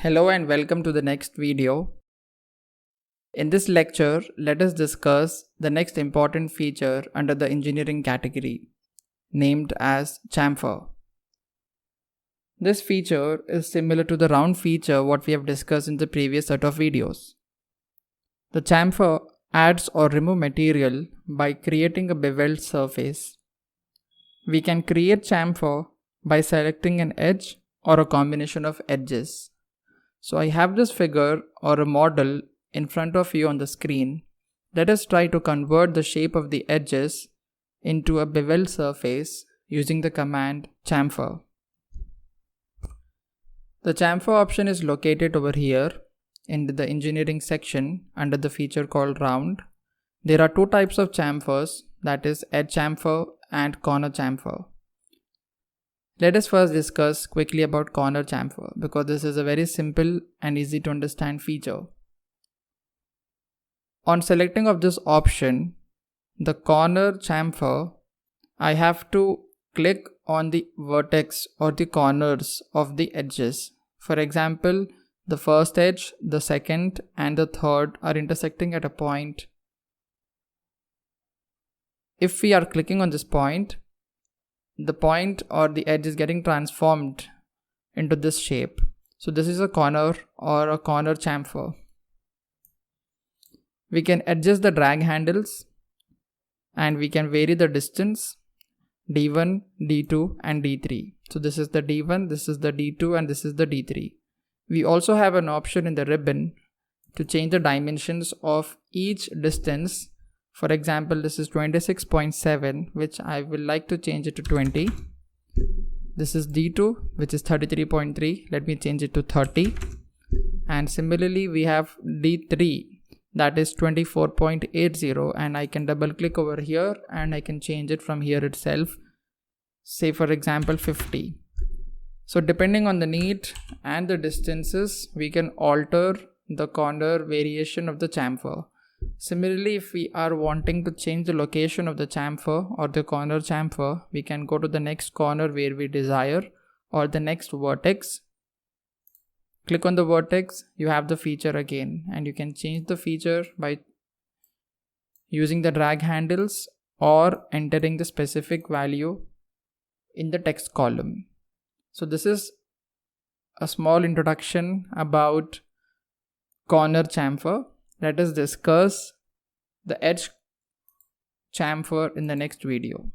Hello and welcome to the next video. In this lecture, let us discuss the next important feature under the engineering category, named as chamfer. This feature is similar to the round feature what we have discussed in the previous set of videos. The chamfer adds or remove material by creating a beveled surface. We can create chamfer by selecting an edge or a combination of edges. So I have this figure or a model in front of you on the screen. Let us try to convert the shape of the edges into a beveled surface using the command chamfer. The chamfer option is located over here in the engineering section under the feature called round. There are two types of chamfers, that is edge chamfer and corner chamfer. Let us first discuss quickly about corner chamfer because this is a very simple and easy to understand feature. On selecting of this option, the corner chamfer, I have to click on the vertex or the corners of the edges. For example, the first edge, the second and the third are intersecting at a point. If we are clicking on this point, the point or the edge is getting transformed into this shape. So this is a corner or a corner chamfer. We can adjust the drag handles and we can vary the distance D1, D2 and D3. So this is the D1, this is the D2 and this is the D3. We also have an option in the ribbon to change the dimensions of each distance. For example, this is 26.7, which I will like to change it to 20. This is D2, which is 33.3. Let me change it to 30. And similarly, we have D3, that is 24.80, and I can double click over here and I can change it from here itself. Say for example 50. So depending on the need and the distances, we can alter the corner variation of the chamfer. Similarly, if we are wanting to change the location of the chamfer or the corner chamfer, we can go to the next corner where we desire or the next vertex. Click on the vertex, you have the feature again, and you can change the feature by using the drag handles or entering the specific value in the text column. So this is a small introduction about corner chamfer. Let us discuss the edge chamfer in the next video.